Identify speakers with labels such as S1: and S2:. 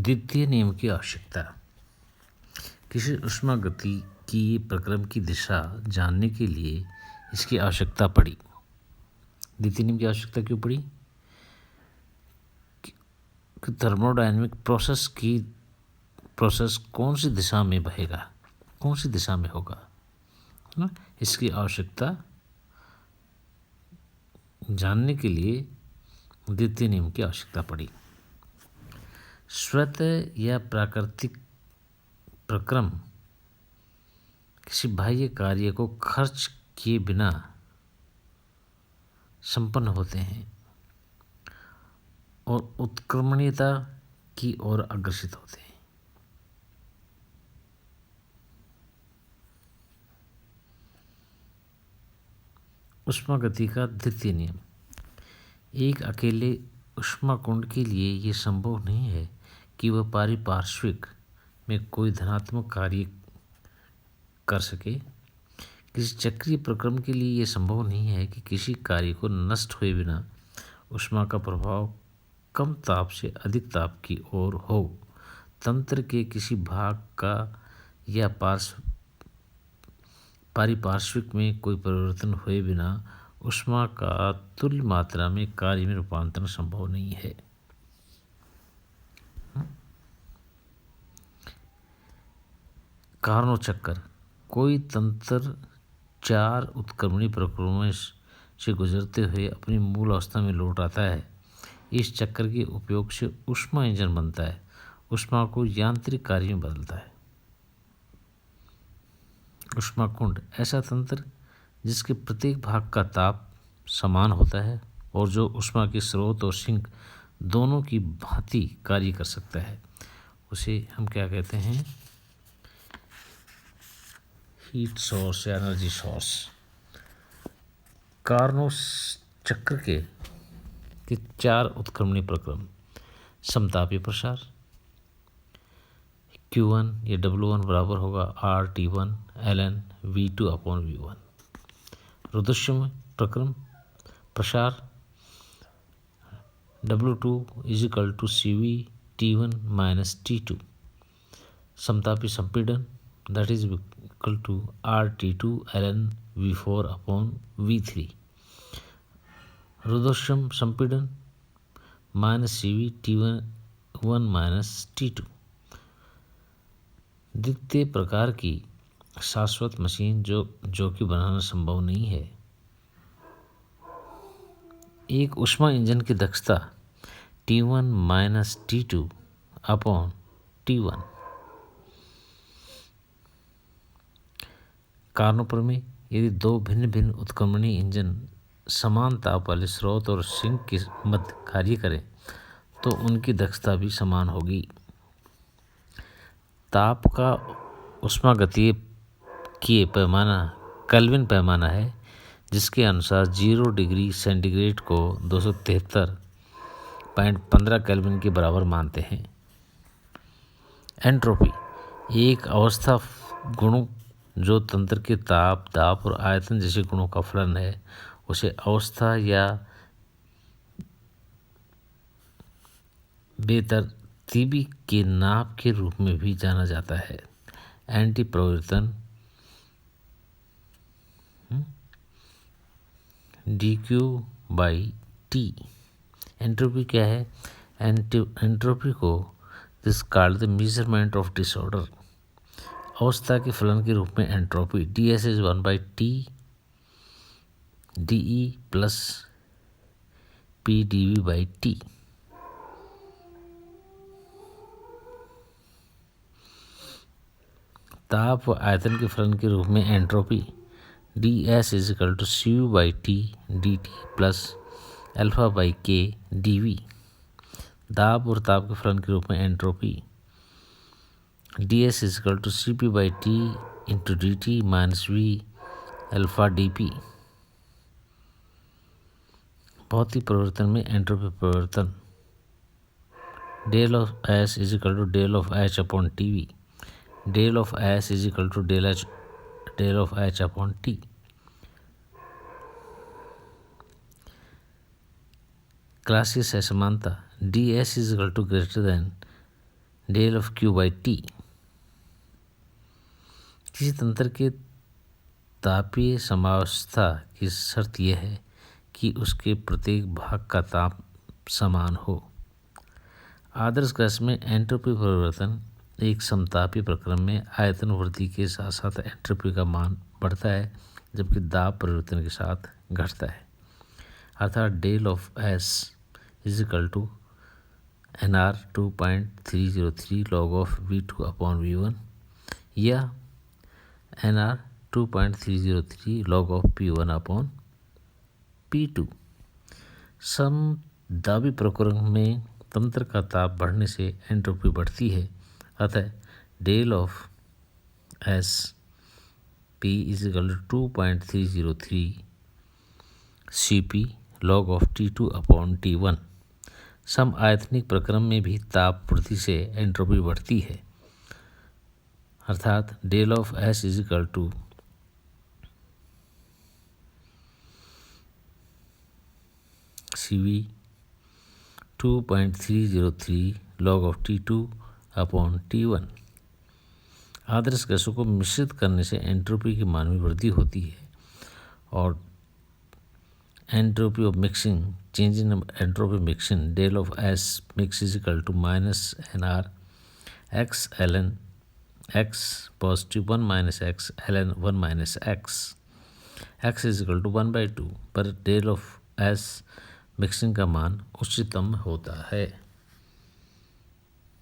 S1: द्वितीय नियम की आवश्यकता। किसी ऊष्मागति की प्रक्रम की दिशा जानने के लिए इसकी आवश्यकता पड़ी। द्वितीय नियम की आवश्यकता क्यों पड़ी? कि थर्मोडायनेमिक प्रोसेस कौन सी दिशा में बहेगा, कौन सी दिशा में होगा, है ना। इसकी आवश्यकता जानने के लिए द्वितीय नियम की आवश्यकता पड़ी। स्वतः या प्राकृतिक प्रक्रम किसी बाह्य कार्य को खर्च किए बिना संपन्न होते हैं और उत्क्रमणीयता की ओर अग्रसित होते हैं। ऊष्मागति का द्वितीय नियम। एक अकेले ऊष्माकुंड के लिए ये संभव नहीं है कि वह पारिपार्श्विक में कोई धनात्मक कार्य कर सके। किसी चक्रीय प्रक्रम के लिए यह संभव नहीं है कि किसी कार्य को नष्ट हुए बिना ऊष्मा का प्रभाव कम ताप से अधिक ताप की ओर हो। तंत्र के किसी भाग का या पारिपार्श्विक में कोई परिवर्तन हुए बिना ऊष्मा का तुल्य मात्रा में कार्य में रूपांतरण संभव नहीं है। कार्नो चक्कर। कोई तंत्र 4 उत्क्रमणीय प्रक्रमों से गुजरते हुए अपनी मूल अवस्था में लौट आता है। इस चक्कर के उपयोग से ऊष्मा इंजन बनता है, ऊष्मा को यांत्रिक कार्य में बदलता है। ऊष्माकुंड ऐसा तंत्र जिसके प्रत्येक भाग का ताप समान होता है और जो ऊष्मा के स्रोत और सिंक दोनों की भांति कार्य कर सकता है, उसे हम क्या कहते हैं? हीट सोर्स या एनर्जी सोर्स। कार्नोट चक्र के 4 उत्क्रमणीय प्रक्रम। समतापीय प्रसार Q1 या W1 बराबर होगा RT1 ln V2/V1। रुद्धश्म प्रक्रम प्रसार W2 = CV T1 - T2। समतापी संपीड़न that is equal to RT2 ln V4/V3। रुद्धश्म संपीड़न -CV T1 - T2। द्वितीय प्रकार की शाश्वत मशीन जो कि बनाना संभव नहीं है। एक ऊष्मा इंजन की दक्षता T1 - T2/T1। कार्नो प्रमेय। यदि 2 भिन्न भिन्न उत्क्रमणीय इंजन समान ताप वाले स्रोत और सिंक के मध्य कार्य करें तो उनकी दक्षता भी समान होगी। ताप का ऊष्मागतीय की पैमाना केल्विन पैमाना है, जिसके अनुसार 0 डिग्री सेंटीग्रेड को 273.15 केल्विन के बराबर मानते हैं। एंट्रोपी एक अवस्था गुणों जो तंत्र के ताप, दाब और आयतन जैसे गुणों का फलन है, उसे अवस्था या बेतरतीबी के नाप के रूप में भी जाना जाता है। एंटी प्रवर्तन dQ/T। एंट्रोपी क्या है? एंट्रोपी को this called the measurement of disorder. अवस्था के फलन के रूप में entropy ds is 1/T dE + PdV/T। ताप व आयतन के फलन के रूप में entropy ds = CU/T dt + α/K dV। दाब और ताप के फलन के रूप में entropy ds = Cp/T × dt - V α/dP। भौतिक परिवर्तन में एंट्रोपी परिवर्तन del of S = del of H/TV। del of S = del of H/T। Clausius असमानता ds > del of Q by T. किसी तंत्र के तापीय साम्यावस्था की शर्त यह है कि उसके प्रत्येक भाग का ताप समान हो। आदर्श गैस में एंट्रोपी परिवर्तन एक समतापी प्रक्रम में आयतन वृद्धि के साथ साथ एंट्रोपी का मान बढ़ता है, जबकि दाब परिवर्तन के साथ घटता है। अर्थात del of S is equal to NR 2.303 log of V2 upon V1 या NR 2.303 log of P1 upon P2। समदाबी प्रक्रम में तंत्र का ताप बढ़ने से एंट्रोपी बढ़ती है। अतः del of S P is equal to 2.303 CP log of T2 upon T1। सम आयतनिक प्रक्रम में भी ताप वृद्धि से एंट्रोपी बढ़ती है। अर्थात del of S is equal to CV 2.303 log of T2 upon T1। आदर्श गैसों को मिश्रित करने से एंट्रोपी के मान में वृद्धि होती है और entropy of mixing, change in entropy mixing, del of S mix is equal to minus NR x ln x positive 1 minus x ln 1 minus x is equal to 1/2 पर डेल ऑफ एस मिक्सिंग का मान उच्चतम होता है।